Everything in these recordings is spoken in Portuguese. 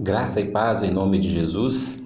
Graça e paz em nome de Jesus.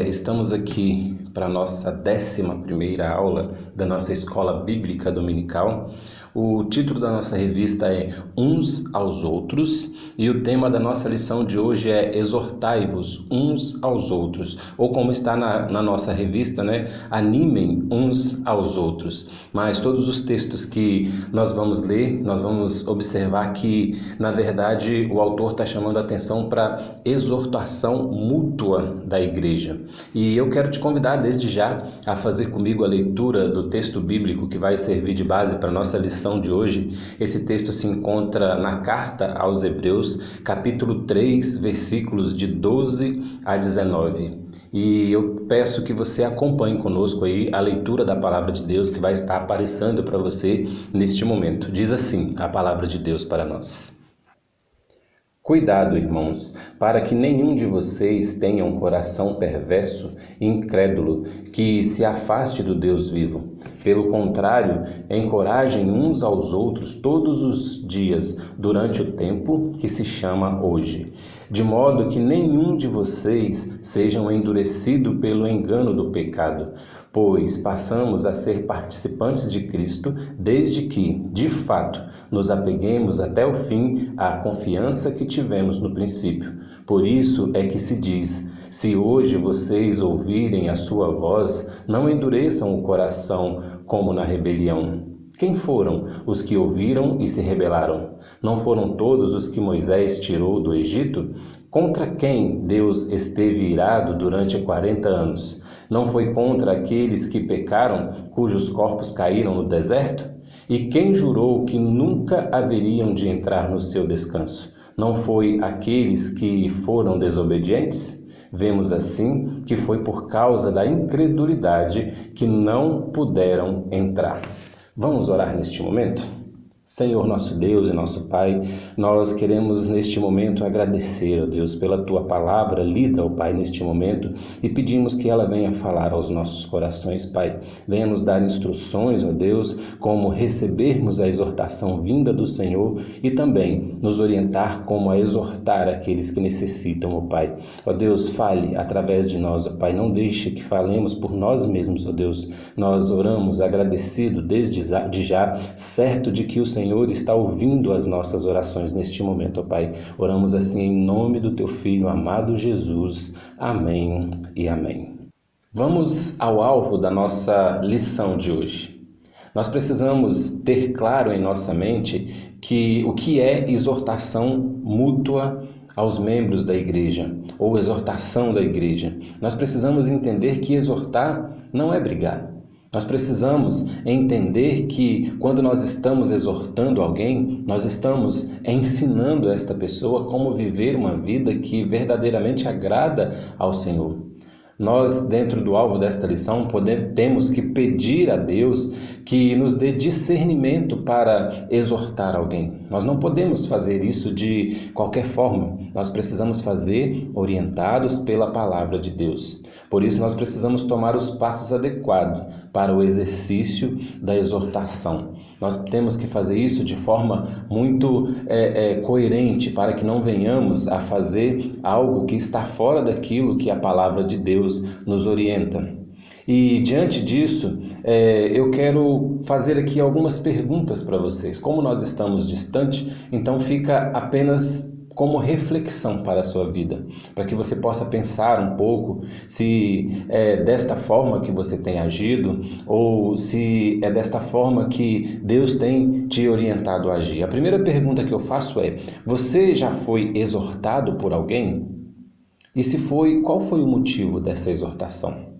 Estamos aqui para a nossa 11ª aula da nossa escola bíblica dominical. O título da nossa revista é Uns aos Outros e o tema da nossa lição de hoje é Exortai-vos uns aos outros, ou como está na nossa revista, Animem uns aos outros. Mas todos os textos que nós vamos ler, nós vamos observar que, na verdade, o autor está chamando a atenção para exortação mútua da igreja. E eu quero te convidar desde já a fazer comigo a leitura do texto bíblico que vai servir de base para a nossa lição de hoje. Esse texto se encontra na carta aos Hebreus, capítulo 3, versículos de 12 a 19. E eu peço que você acompanhe conosco aí a leitura da palavra de Deus que vai estar aparecendo para você neste momento. Diz assim a palavra de Deus para nós. Cuidado, irmãos, para que nenhum de vocês tenha um coração perverso e incrédulo que se afaste do Deus vivo. Pelo contrário, encorajem uns aos outros todos os dias durante o tempo que se chama hoje, de modo que nenhum de vocês seja endurecido pelo engano do pecado, pois passamos a ser participantes de Cristo desde que, de fato, nos apeguemos até o fim à confiança que tivemos no princípio. Por isso é que se diz: se hoje vocês ouvirem a sua voz, não endureçam o coração como na rebelião. Quem foram os que ouviram e se rebelaram? Não foram todos os que Moisés tirou do Egito? Contra quem Deus esteve irado durante 40 anos? Não foi contra aqueles que pecaram, cujos corpos caíram no deserto? E quem jurou que nunca haveriam de entrar no seu descanso? Não foi aqueles que foram desobedientes? Vemos assim que foi por causa da incredulidade que não puderam entrar. Vamos orar neste momento? Senhor nosso Deus e nosso Pai, nós queremos neste momento agradecer, ó Deus, pela Tua palavra lida, ó Pai, neste momento, e pedimos que ela venha falar aos nossos corações, Pai. Venha nos dar instruções, ó Deus, como recebermos a exortação vinda do Senhor e também nos orientar como a exortar aqueles que necessitam, ó Pai. Ó Deus, fale através de nós, ó Pai, não deixe que falemos por nós mesmos, ó Deus. Nós oramos agradecido desde já, certo de que o Senhor está ouvindo as nossas orações neste momento, ó Pai. Oramos assim em nome do Teu Filho amado Jesus. Amém e amém. Vamos ao alvo da nossa lição de hoje. Nós precisamos ter claro em nossa mente o que é exortação mútua aos membros da igreja, ou exortação da igreja. Nós precisamos entender que exortar não é brigar. Nós precisamos entender que quando nós estamos exortando alguém, nós estamos ensinando esta pessoa como viver uma vida que verdadeiramente agrada ao Senhor. Nós, dentro do alvo desta lição, temos que pedir a Deus que nos dê discernimento para exortar alguém. Nós não podemos fazer isso de qualquer forma. Nós precisamos fazer orientados pela palavra de Deus. Por isso, nós precisamos tomar os passos adequados para o exercício da exortação. Nós temos que fazer isso de forma muito coerente, para que não venhamos a fazer algo que está fora daquilo que a palavra de Deus nos orienta. E diante disso, eu quero fazer aqui algumas perguntas para vocês. Como nós estamos distante, então fica apenas como reflexão para a sua vida, para que você possa pensar um pouco se é desta forma que você tem agido ou se é desta forma que Deus tem te orientado a agir. A primeira pergunta que eu faço é: você já foi exortado por alguém? E se foi, qual foi o motivo dessa exortação?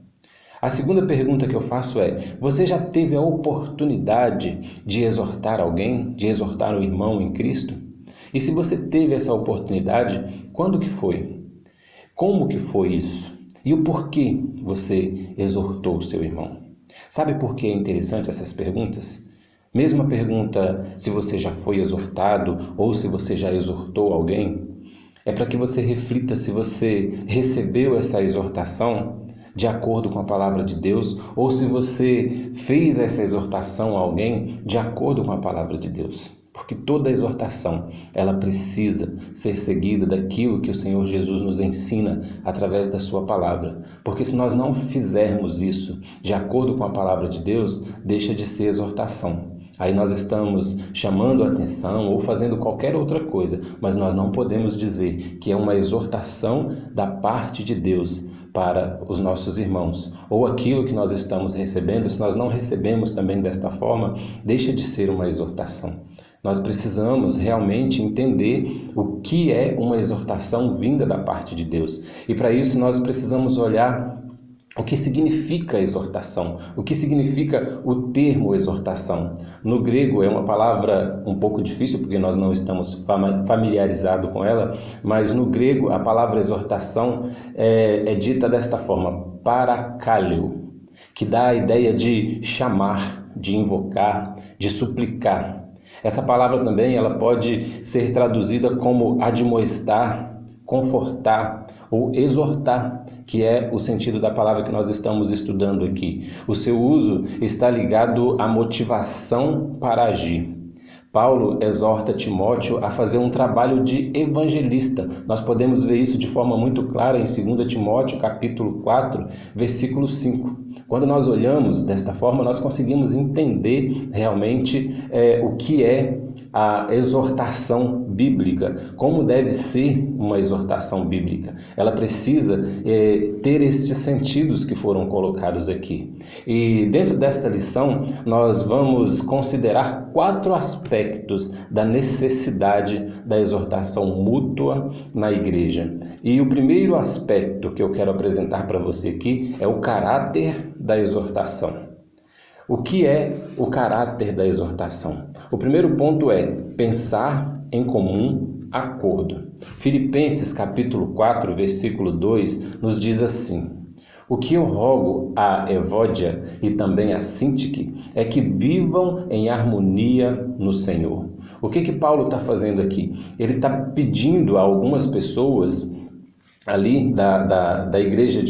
A segunda pergunta que eu faço é: você já teve a oportunidade de exortar alguém, de exortar um irmão em Cristo? E se você teve essa oportunidade, quando que foi? Como que foi isso? E o porquê você exortou o seu irmão? Sabe por que é interessante essas perguntas? Mesmo a pergunta se você já foi exortado ou se você já exortou alguém, é para que você reflita se você recebeu essa exortação de acordo com a palavra de Deus ou se você fez essa exortação a alguém de acordo com a palavra de Deus. Porque toda exortação, ela precisa ser seguida daquilo que o Senhor Jesus nos ensina através da sua palavra. Porque se nós não fizermos isso de acordo com a palavra de Deus, deixa de ser exortação. Aí nós estamos chamando a atenção ou fazendo qualquer outra coisa, mas nós não podemos dizer que é uma exortação da parte de Deus para os nossos irmãos. Ou aquilo que nós estamos recebendo, se nós não recebemos também desta forma, deixa de ser uma exortação. Nós precisamos realmente entender o que é uma exortação vinda da parte de Deus. E para isso nós precisamos olhar o que significa exortação, o que significa o termo exortação. No grego é uma palavra um pouco difícil, porque nós não estamos familiarizados com ela, mas no grego a palavra exortação é dita desta forma, parakáleo, que dá a ideia de chamar, de invocar, de suplicar. Essa palavra também ela pode ser traduzida como admoestar, confortar ou exortar, que é o sentido da palavra que nós estamos estudando aqui. O seu uso está ligado à motivação para agir. Paulo exorta Timóteo a fazer um trabalho de evangelista. Nós podemos ver isso de forma muito clara em 2 Timóteo, capítulo 4, versículo 5. Quando nós olhamos desta forma, nós conseguimos entender realmente o que é a exortação bíblica, como deve ser uma exortação bíblica. Ela precisa ter estes sentidos que foram colocados aqui. E dentro desta lição, nós vamos considerar 4 aspectos da necessidade da exortação mútua na igreja. E o primeiro aspecto que eu quero apresentar para você aqui é o caráter da exortação. O que é o caráter da exortação? O primeiro ponto é pensar em comum acordo. Filipenses capítulo 4, versículo 2 nos diz assim: o que eu rogo a Evódia e também a Sintique é que vivam em harmonia no Senhor. O que Paulo está fazendo aqui? Ele está pedindo a algumas pessoas ali da igreja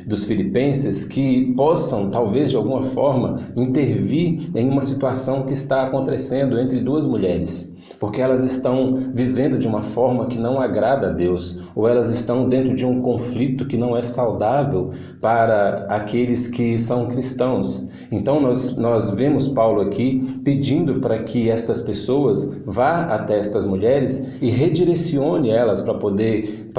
dos Filipenses que possam, talvez de alguma forma, intervir em uma situação que está acontecendo entre 2 mulheres. Porque elas estão vivendo de uma forma que não agrada a Deus, ou elas estão dentro de um conflito que não é saudável para aqueles que são cristãos. Então nós vemos Paulo aqui pedindo para que estas pessoas vá até estas mulheres e redirecione elas para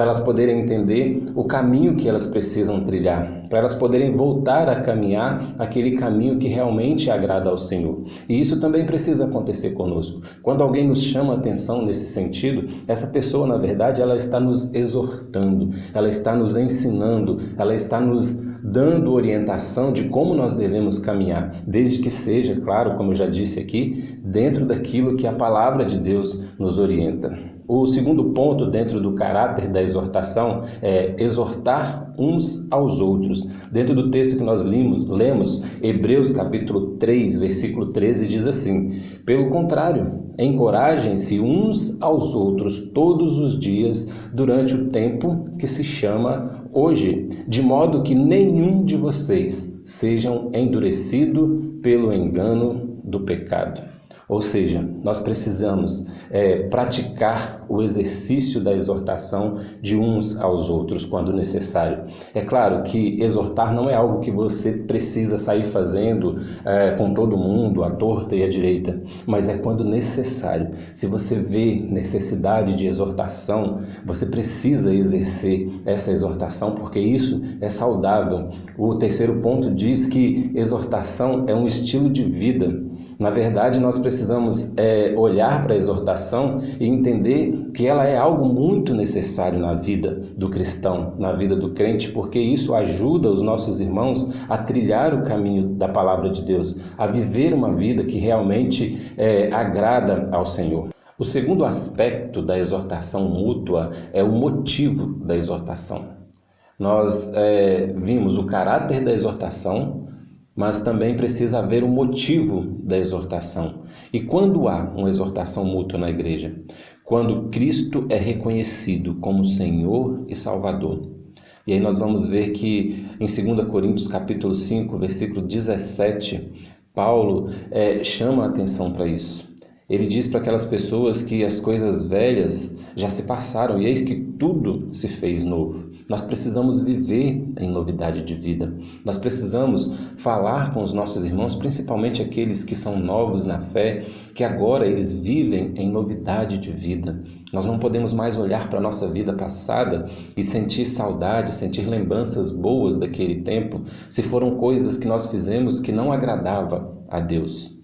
elas poderem entender o caminho que elas precisam trilhar, para elas poderem voltar a caminhar aquele caminho que realmente agrada ao Senhor. E isso também precisa acontecer conosco. Quando alguém nos chama a atenção nesse sentido, essa pessoa, na verdade, ela está nos exortando, ela está nos ensinando, ela está nos dando orientação de como nós devemos caminhar, desde que seja, claro, como eu já disse aqui, dentro daquilo que a palavra de Deus nos orienta. O segundo ponto dentro do caráter da exortação é exortar uns aos outros. Dentro do texto que nós lemos, Hebreus capítulo 3, versículo 13, diz assim: pelo contrário, encorajem-se uns aos outros todos os dias durante o tempo que se chama hoje, de modo que nenhum de vocês sejam endurecido pelo engano do pecado. Ou seja, nós precisamos praticar o exercício da exortação de uns aos outros quando necessário. É claro que exortar não é algo que você precisa sair fazendo com todo mundo, à torta e à direita, mas é quando necessário. Se você vê necessidade de exortação, você precisa exercer essa exortação, porque isso é saudável. O terceiro ponto diz que exortação é um estilo de vida. Na verdade, nós precisamos olhar para a exortação e entender que ela é algo muito necessário na vida do cristão, na vida do crente, porque isso ajuda os nossos irmãos a trilhar o caminho da palavra de Deus, a viver uma vida que realmente agrada ao Senhor. O segundo aspecto da exortação mútua é o motivo da exortação. Nós vimos o caráter da exortação, mas também precisa haver um motivo da exortação. E quando há uma exortação mútua na igreja? Quando Cristo é reconhecido como Senhor e Salvador. E aí nós vamos ver que em 2 Coríntios capítulo 5, versículo 17, Paulo chama a atenção para isso. Ele diz para aquelas pessoas que as coisas velhas já se passaram e eis que tudo se fez novo. Nós precisamos viver em novidade de vida. Nós precisamos falar com os nossos irmãos, principalmente aqueles que são novos na fé, que agora eles vivem em novidade de vida. Nós não podemos mais olhar para a nossa vida passada e sentir saudade, sentir lembranças boas daquele tempo, se foram coisas que nós fizemos que não agradava a Deus.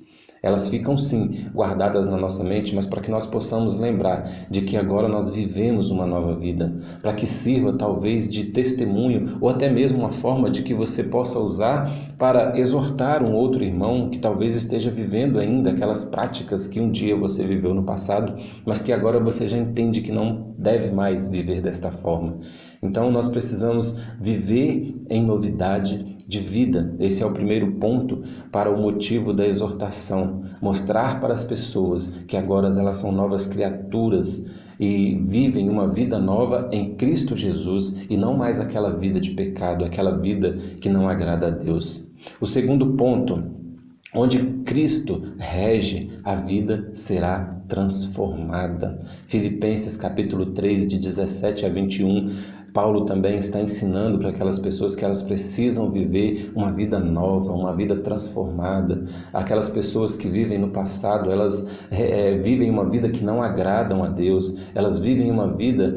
Elas ficam sim guardadas na nossa mente, mas para que nós possamos lembrar de que agora nós vivemos uma nova vida, para que sirva talvez de testemunho ou até mesmo uma forma de que você possa usar para exortar um outro irmão que talvez esteja vivendo ainda aquelas práticas que um dia você viveu no passado, mas que agora você já entende que não deve mais viver desta forma. Então nós precisamos viver em novidade de vida. Esse é o primeiro ponto para o motivo da exortação. Mostrar para as pessoas que agora elas são novas criaturas e vivem uma vida nova em Cristo Jesus e não mais aquela vida de pecado, aquela vida que não agrada a Deus. O segundo ponto, onde Cristo rege, a vida será transformada. Filipenses capítulo 3, de 17 a 21, Paulo também está ensinando para aquelas pessoas que elas precisam viver uma vida nova, uma vida transformada. Aquelas pessoas que vivem no passado, elas vivem uma vida que não agradam a Deus. Elas vivem uma vida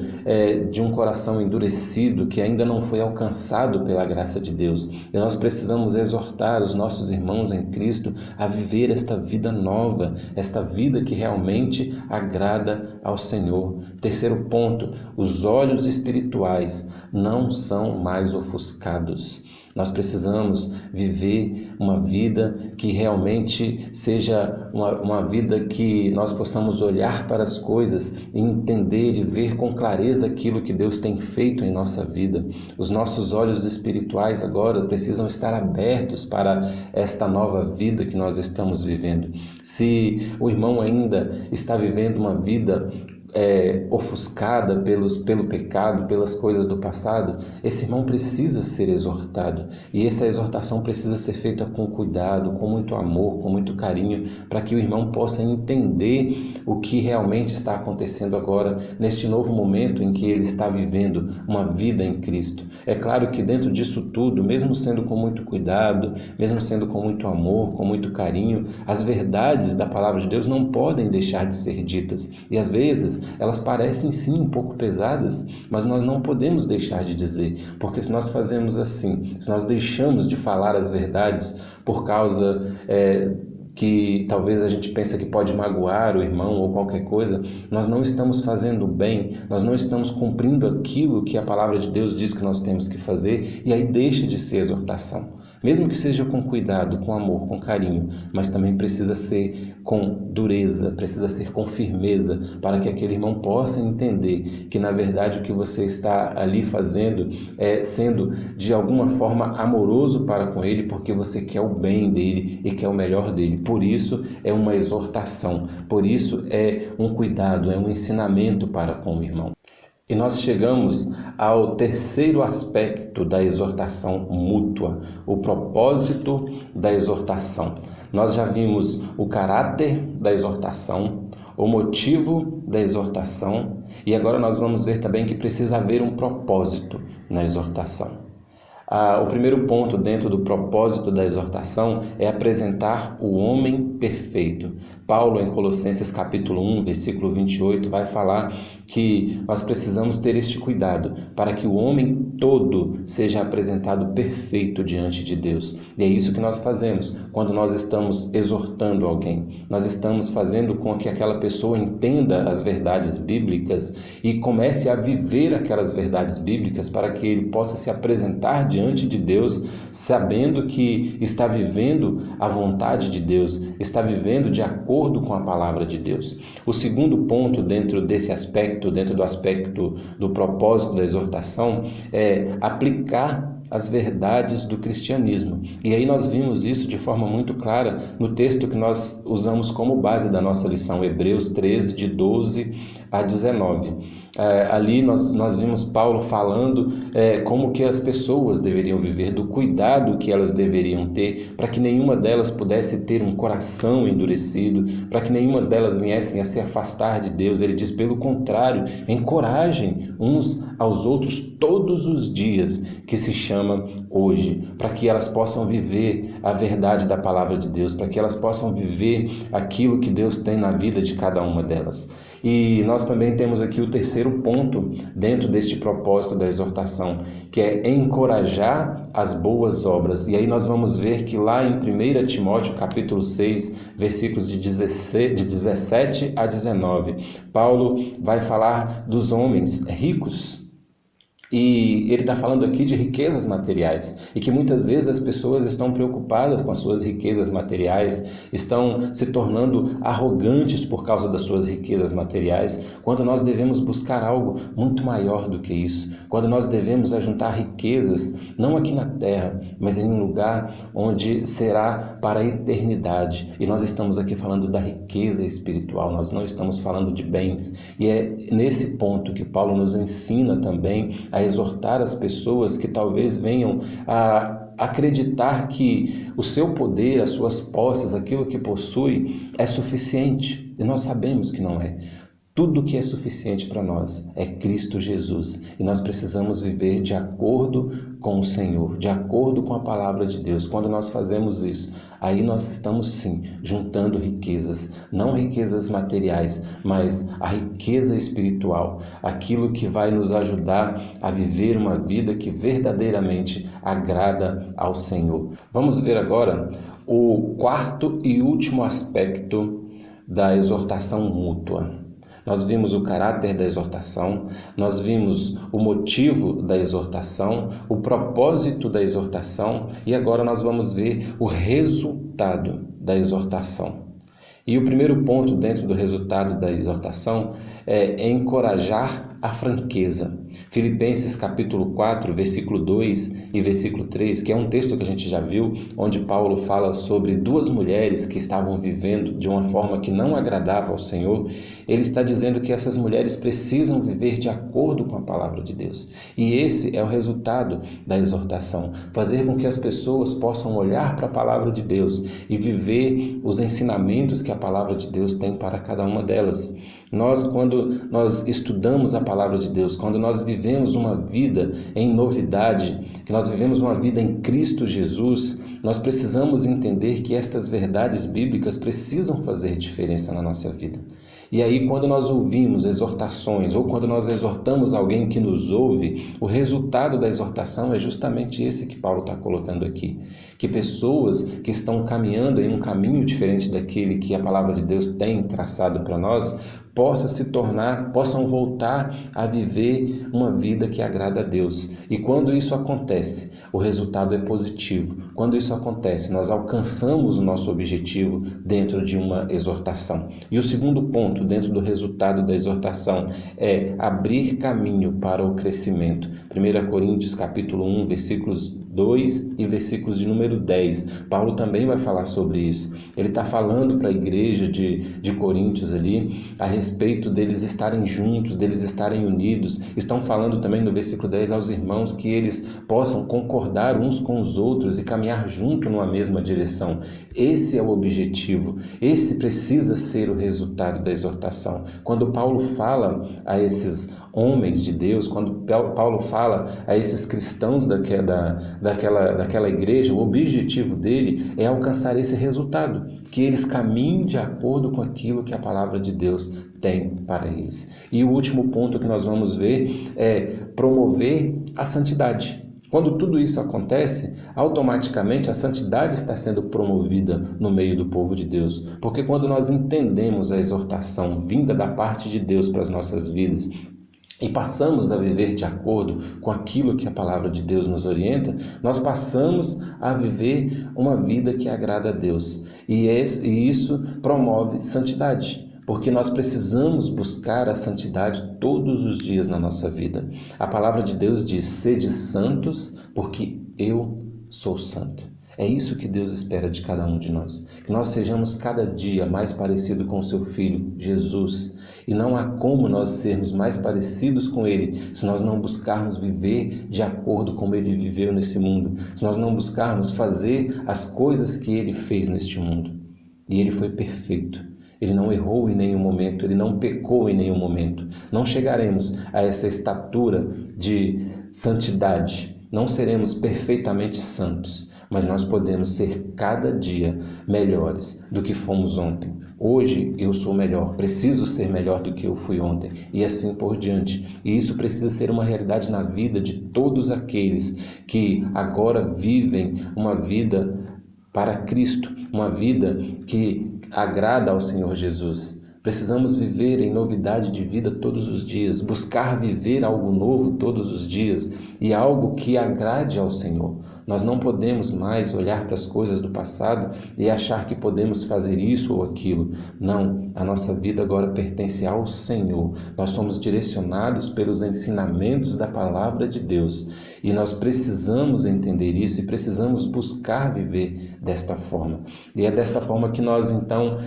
de um coração endurecido, que ainda não foi alcançado pela graça de Deus. E nós precisamos exortar os nossos irmãos em Cristo a viver esta vida nova, esta vida que realmente agrada ao Senhor. Terceiro ponto, os olhos espirituais não são mais ofuscados. Nós precisamos viver uma vida que realmente seja uma vida que nós possamos olhar para as coisas e entender e ver com clareza aquilo que Deus tem feito em nossa vida. Os nossos olhos espirituais agora precisam estar abertos para esta nova vida que nós estamos vivendo. Se o irmão ainda está vivendo uma vida ofuscada pelo pecado, pelas coisas do passado, esse irmão precisa ser exortado, e essa exortação precisa ser feita com cuidado, com muito amor, com muito carinho, para que o irmão possa entender o que realmente está acontecendo agora, neste novo momento em que ele está vivendo uma vida em Cristo. É claro que dentro disso tudo, mesmo sendo com muito cuidado, mesmo sendo com muito amor, com muito carinho, as verdades da palavra de Deus não podem deixar de ser ditas, e às vezes elas parecem sim um pouco pesadas, mas nós não podemos deixar de dizer, porque se nós fazemos assim, se nós deixamos de falar as verdades por causa que talvez a gente pense que pode magoar o irmão ou qualquer coisa, nós não estamos fazendo bem, nós não estamos cumprindo aquilo que a palavra de Deus diz que nós temos que fazer, e aí deixa de ser exortação. Mesmo que seja com cuidado, com amor, com carinho, mas também precisa ser com dureza, precisa ser com firmeza, para que aquele irmão possa entender que na verdade o que você está ali fazendo é sendo de alguma forma amoroso para com ele, porque você quer o bem dele e quer o melhor dele. Por isso é uma exortação, por isso é um cuidado, é um ensinamento para com o irmão. E nós chegamos ao terceiro aspecto da exortação mútua, o propósito da exortação. Nós já vimos o caráter da exortação, o motivo da exortação, e agora nós vamos ver também que precisa haver um propósito na exortação. O primeiro ponto dentro do propósito da exortação é apresentar o homem perfeito. Paulo, em Colossenses capítulo 1, versículo 28, vai falar que nós precisamos ter este cuidado para que o homem todo seja apresentado perfeito diante de Deus. E é isso que nós fazemos quando nós estamos exortando alguém. Nós estamos fazendo com que aquela pessoa entenda as verdades bíblicas e comece a viver aquelas verdades bíblicas para que ele possa se apresentar diante de Deus, sabendo que está vivendo a vontade de Deus, está vivendo de acordo com a palavra de Deus. O segundo ponto dentro desse aspecto, dentro do aspecto do propósito da exortação, é aplicar as verdades do cristianismo. E aí nós vimos isso de forma muito clara no texto que nós usamos como base da nossa lição, Hebreus 13, de 12 a 19. Ali nós vimos Paulo falando como que as pessoas deveriam viver, do cuidado que elas deveriam ter, para que nenhuma delas pudesse ter um coração endurecido, para que nenhuma delas viessem a se afastar de Deus. Ele diz, pelo contrário, encorajem uns aos outros todos os dias, que se chama hoje, para que elas possam viver a verdade da palavra de Deus, para que elas possam viver aquilo que Deus tem na vida de cada uma delas. E nós também temos aqui o terceiro ponto dentro deste propósito da exortação, que é encorajar as boas obras. E aí nós vamos ver que lá em 1 Timóteo capítulo 6, versículos de 17 a 19, Paulo vai falar dos homens ricos. E ele está falando aqui de riquezas materiais, e que muitas vezes as pessoas estão preocupadas com as suas riquezas materiais, estão se tornando arrogantes por causa das suas riquezas materiais, quando nós devemos buscar algo muito maior do que isso, quando nós devemos ajuntar riquezas, não aqui na terra, mas em um lugar onde será para a eternidade. E nós estamos aqui falando da riqueza espiritual, nós não estamos falando de bens, e é nesse ponto que Paulo nos ensina também a exortar as pessoas que talvez venham a acreditar que o seu poder, as suas posses, aquilo que possui é suficiente. E nós sabemos que não é. Tudo que é suficiente para nós é Cristo Jesus. E nós precisamos viver de acordo com o Senhor, de acordo com a palavra de Deus. Quando nós fazemos isso, aí nós estamos sim juntando riquezas, não riquezas materiais, mas a riqueza espiritual, aquilo que vai nos ajudar a viver uma vida que verdadeiramente agrada ao Senhor. Vamos ver agora o quarto e último aspecto da exortação mútua. Nós vimos o caráter da exortação, nós vimos o motivo da exortação, o propósito da exortação, e agora nós vamos ver o resultado da exortação. E o primeiro ponto dentro do resultado da exortação é encorajar a franqueza. Filipenses capítulo 4, versículo 2 e versículo 3, que é um texto que a gente já viu, onde Paulo fala sobre duas mulheres que estavam vivendo de uma forma que não agradava ao Senhor. Ele está dizendo que essas mulheres precisam viver de acordo com a palavra de Deus. E esse é o resultado da exortação, fazer com que as pessoas possam olhar para a palavra de Deus e viver os ensinamentos que a palavra de Deus tem para cada uma delas. Quando nós estudamos a palavra de Deus, quando nós vivemos uma vida em novidade, que nós vivemos uma vida em Cristo Jesus, nós precisamos entender que estas verdades bíblicas precisam fazer diferença na nossa vida. E aí, quando nós ouvimos exortações, ou quando nós exortamos alguém que nos ouve, o resultado da exortação é justamente esse que Paulo está colocando aqui. Que pessoas que estão caminhando em um caminho diferente daquele que a palavra de Deus tem traçado para nós, possam voltar a viver uma vida que agrada a Deus. E quando isso acontece, o resultado é positivo. Quando isso acontece, nós alcançamos o nosso objetivo dentro de uma exortação. E o segundo ponto dentro do resultado da exortação é abrir caminho para o crescimento. 1 Coríntios capítulo 1, versículos 2 e versículos de número 10. Paulo também vai falar sobre isso. Ele está falando para a igreja de Coríntios ali a respeito deles estarem juntos, deles estarem unidos. Estão falando também no versículo 10 aos irmãos que eles possam concordar uns com os outros e caminhar junto numa mesma direção. Esse é o objetivo. Esse precisa ser o resultado da exortação. Quando Paulo fala a esses homens de Deus, quando Paulo fala a esses cristãos daquela igreja, o objetivo dele é alcançar esse resultado, que eles caminhem de acordo com aquilo que a palavra de Deus tem para eles. E o último ponto que nós vamos ver é promover a santidade. Quando tudo isso acontece, automaticamente a santidade está sendo promovida no meio do povo de Deus. Porque quando nós entendemos a exortação vinda da parte de Deus para as nossas vidas, e passamos a viver de acordo com aquilo que a palavra de Deus nos orienta, nós passamos a viver uma vida que agrada a Deus. E isso promove santidade. porque nós precisamos buscar a santidade todos os dias na nossa vida. A palavra de Deus diz: sede santos, porque eu sou santo. É isso que Deus espera de cada um de nós, que nós sejamos cada dia mais parecidos com o seu Filho, Jesus. E não há como nós sermos mais parecidos com Ele se nós não buscarmos viver de acordo com como Ele viveu nesse mundo, se nós não buscarmos fazer as coisas que Ele fez neste mundo. E Ele foi perfeito. Ele não errou em nenhum momento, Ele não pecou em nenhum momento. Não chegaremos a essa estatura de santidade, não seremos perfeitamente santos, mas nós podemos ser cada dia melhores do que fomos ontem. Hoje eu sou melhor, preciso ser melhor do que eu fui ontem, e assim por diante. E isso precisa ser uma realidade na vida de todos aqueles que agora vivem uma vida para Cristo, uma vida que agrada ao Senhor Jesus. Precisamos viver em novidade de vida todos os dias, buscar viver algo novo todos os dias e algo que agrade ao Senhor. Nós não podemos mais olhar para as coisas do passado e achar que podemos fazer isso ou aquilo. Não, a nossa vida agora pertence ao Senhor. Nós somos direcionados pelos ensinamentos da palavra de Deus e nós precisamos entender isso e precisamos buscar viver desta forma. E é desta forma que nós então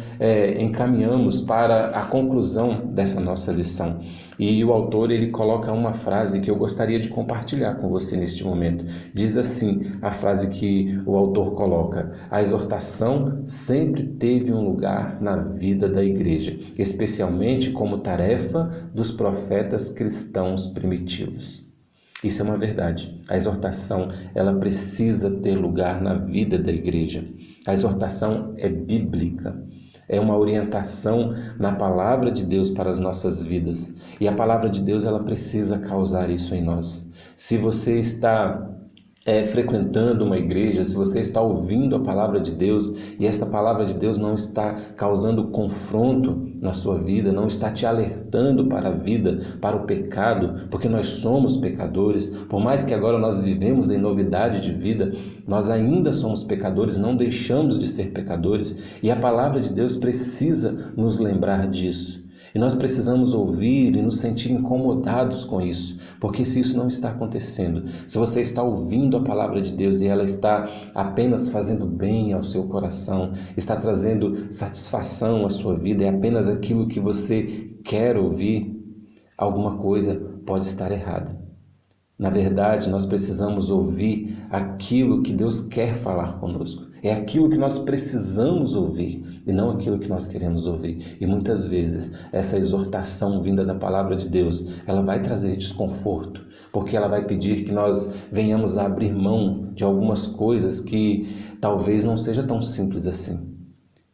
encaminhamos para a conclusão dessa nossa lição. E o autor ele coloca uma frase que eu gostaria de compartilhar com você neste momento. Diz assim a frase que o autor coloca: a exortação sempre teve um lugar na vida da igreja, especialmente como tarefa dos profetas cristãos primitivos. Isso é uma verdade. A exortação, ela precisa ter lugar na vida da igreja. A exortação é bíblica. É uma orientação na palavra de Deus para as nossas vidas. E a palavra de Deus, ela precisa causar isso em nós. Se você está frequentando uma igreja, se você está ouvindo a palavra de Deus e esta palavra de Deus não está causando confronto na sua vida, não está te alertando para a vida, para o pecado, porque nós somos pecadores, por mais que agora nós vivemos em novidade de vida, nós ainda somos pecadores, não deixamos de ser pecadores e a palavra de Deus precisa nos lembrar disso. E nós precisamos ouvir e nos sentir incomodados com isso, porque se isso não está acontecendo, se você está ouvindo a palavra de Deus e ela está apenas fazendo bem ao seu coração, está trazendo satisfação à sua vida, é apenas aquilo que você quer ouvir, alguma coisa pode estar errada. Na verdade, nós precisamos ouvir aquilo que Deus quer falar conosco. É aquilo que nós precisamos ouvir e não aquilo que nós queremos ouvir. E muitas vezes essa exortação vinda da palavra de Deus, ela vai trazer desconforto, porque ela vai pedir que nós venhamos a abrir mão de algumas coisas que talvez não seja tão simples assim.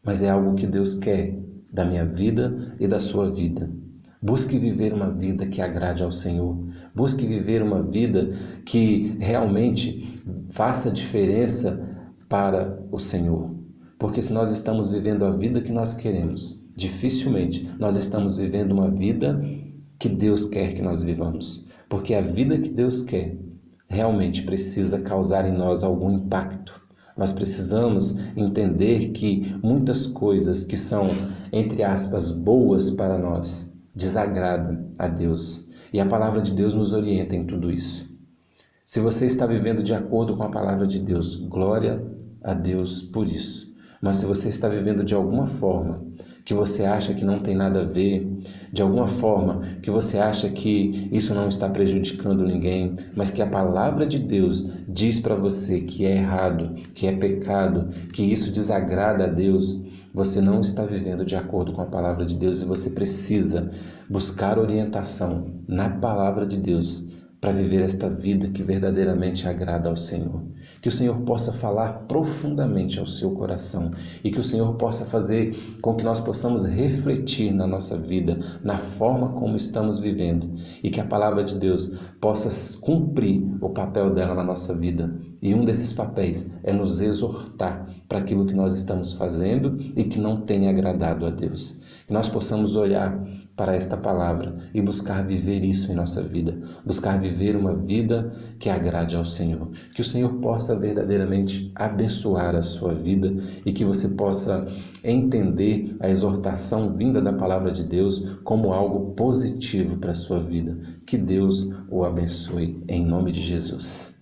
Mas é algo que Deus quer da minha vida e da sua vida. Busque viver uma vida que agrade ao Senhor. Busque viver uma vida que realmente faça diferença para o Senhor. Porque se nós estamos vivendo a vida que nós queremos, dificilmente nós estamos vivendo uma vida que Deus quer que nós vivamos. Porque a vida que Deus quer realmente precisa causar em nós algum impacto. Nós precisamos entender que muitas coisas que são, entre aspas, boas para nós, desagradam a Deus. E a palavra de Deus nos orienta em tudo isso. Se você está vivendo de acordo com a palavra de Deus, glória a Deus por isso. Mas se você está vivendo de alguma forma que você acha que não tem nada a ver, de alguma forma que você acha que isso não está prejudicando ninguém, mas que a palavra de Deus diz para você que é errado, que é pecado, que isso desagrada a Deus, você não está vivendo de acordo com a palavra de Deus e você precisa buscar orientação na palavra de Deus para viver esta vida que verdadeiramente agrada ao Senhor. Que o Senhor possa falar profundamente ao seu coração e que o Senhor possa fazer com que nós possamos refletir na nossa vida, na forma como estamos vivendo e que a palavra de Deus possa cumprir o papel dela na nossa vida. E um desses papéis é nos exortar para aquilo que nós estamos fazendo e que não tem agradado a Deus. Que nós possamos olhar para esta palavra e buscar viver isso em nossa vida, buscar viver uma vida que agrade ao Senhor. Que o Senhor possa verdadeiramente abençoar a sua vida e que você possa entender a exortação vinda da palavra de Deus como algo positivo para a sua vida. Que Deus o abençoe em nome de Jesus.